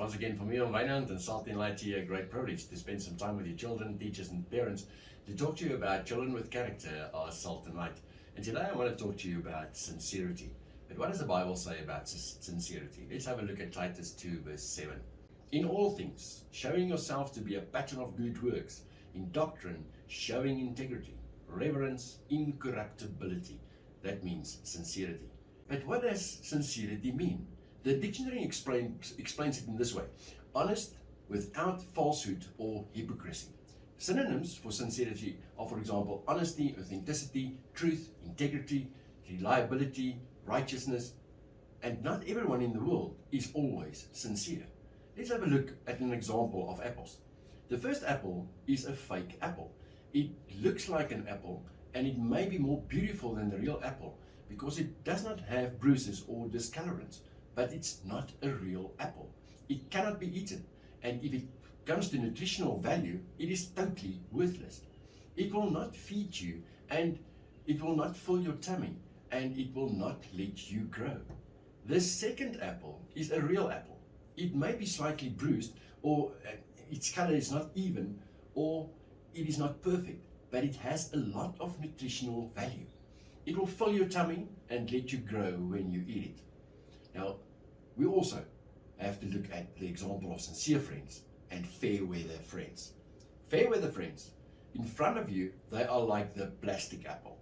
once again for me on Wynand and Salt and Light here. A great privilege to spend some time with your children, teachers and parents to talk to you about children with character are salt and light. And today I want to talk to you about sincerity. But what does the Bible say about sincerity? Let's have a look at Titus 2 verse 7. In all things, showing yourself to be a pattern of good works, in doctrine, showing integrity, reverence, incorruptibility. That means sincerity. But what does sincerity mean? The dictionary explains it in this way: honest without falsehood or hypocrisy. Synonyms for sincerity are, for example, honesty, authenticity, truth, integrity, reliability, righteousness. And not everyone in the world is always sincere. Let's have a look at an example of apples. The first apple is a fake apple. It looks like an apple, and it may be more beautiful than the real apple because it does not have bruises or discolorants. But it's not a real apple. It cannot be eaten, and if it comes to nutritional value, it is totally worthless. It will not feed you, and it will not fill your tummy, and it will not let you grow. The second apple is a real apple. It may be slightly bruised, or its color is not even, or it is not perfect, but it has a lot of nutritional value. It will fill your tummy and let you grow when you eat it. Now, we also have to look at the example of sincere friends and fair weather friends. Fair weather friends, in front of you, they are like the plastic apple.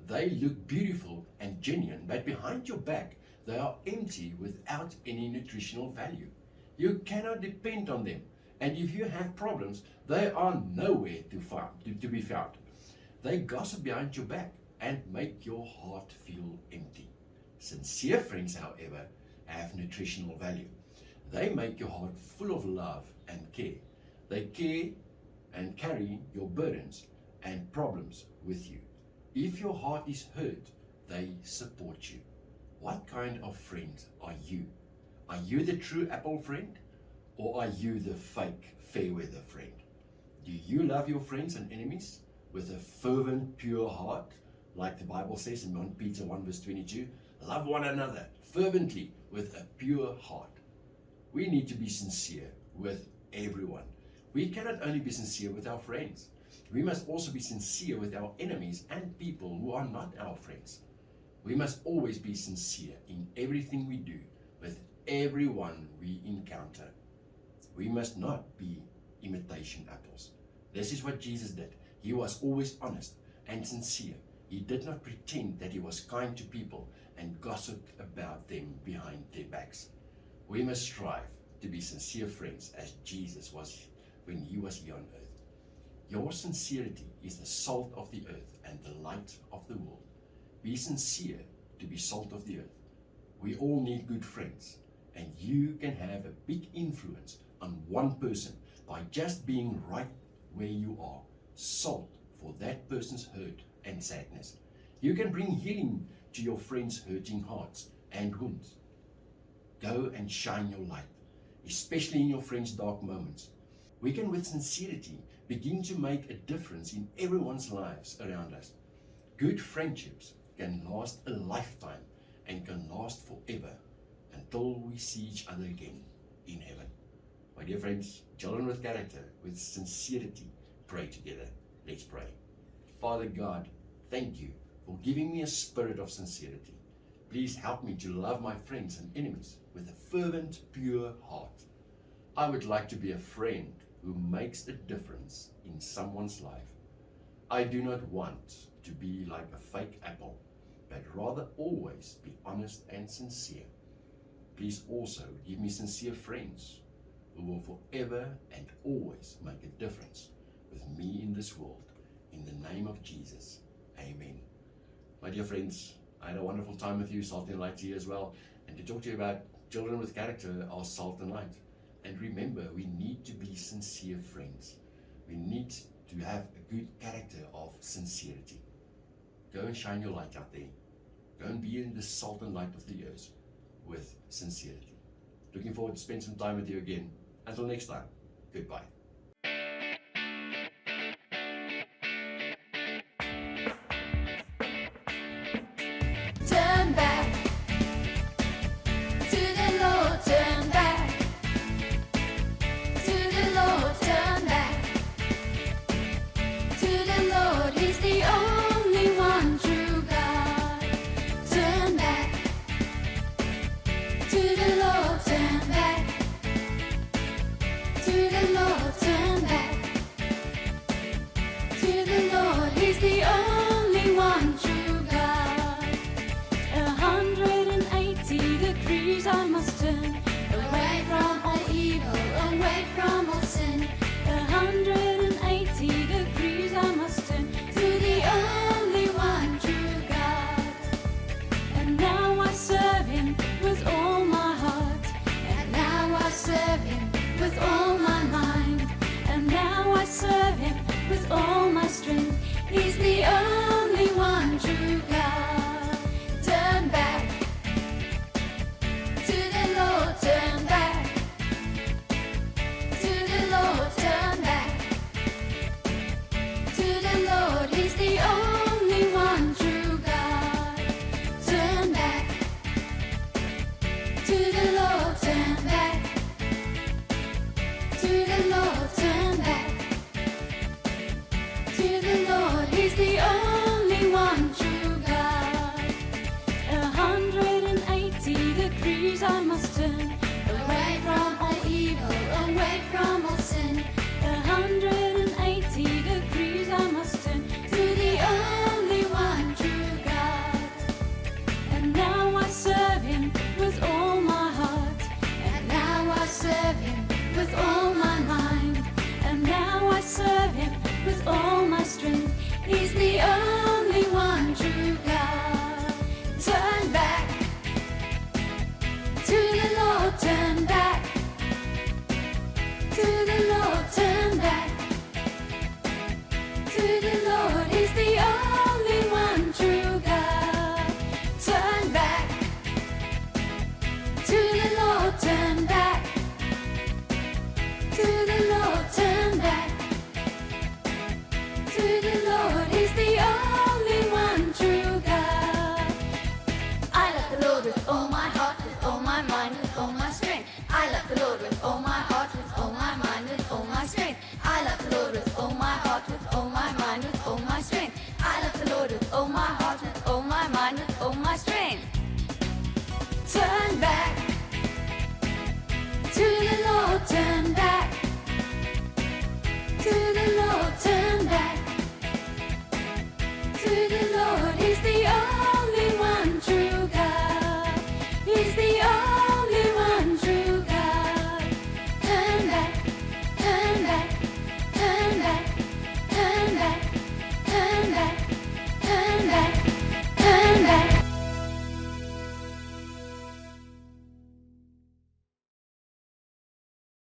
They look beautiful and genuine, but behind your back, they are empty without any nutritional value. You cannot depend on them, and if you have problems, they are nowhere to be found. They gossip behind your back and make your heart feel empty. Sincere friends, however, have nutritional value. They make your heart full of love and care. They care and carry your burdens and problems with you. If your heart is hurt, they support you. What kind of friend are you? Are you the true apple friend, or are you the fake fair weather friend? Do you love your friends and enemies with a fervent, pure heart? Like the Bible says in 1 Peter 1 verse 22, love one another fervently with a pure heart. We need to be sincere with everyone. We cannot only be sincere with our friends. We must also be sincere with our enemies and people who are not our friends. We must always be sincere in everything we do with everyone we encounter. We must not be imitation apples. This is what Jesus did. He was always honest and sincere. He did not pretend that he was kind to people and gossiped about them behind their backs. We must strive to be sincere friends as Jesus was when he was here on earth. Your sincerity is the salt of the earth and the light of the world. Be sincere to be salt of the earth. We all need good friends, and you can have a big influence on one person by just being right where you are, salt for that person's hurt and sadness. You can bring healing to your friends' hurting hearts and wounds. Go and shine your light, especially in your friends' dark moments. We can, with sincerity, begin to make a difference in everyone's lives around us. Good friendships can last a lifetime and can last forever until we see each other again in heaven. My dear friends, children with character, with sincerity, pray together. Let's pray. Father God, thank you for giving me a spirit of sincerity. Please help me to love my friends and enemies with a fervent, pure heart. I would like to be a friend who makes a difference in someone's life. I do not want to be like a fake apple, but rather always be honest and sincere. Please also give me sincere friends who will forever and always make a difference with me in this world. In the name of Jesus, amen. My dear friends, I had a wonderful time with you, Salt and Light here as well, and to talk to you about children with character are salt and light. And remember, we need to be sincere friends. We need to have a good character of sincerity. Go and shine your light out there. Go and be in the salt and light of the earth with sincerity. Looking forward to spend some time with you again. Until next time, goodbye. Turn back to the Lord, turn back. bigger than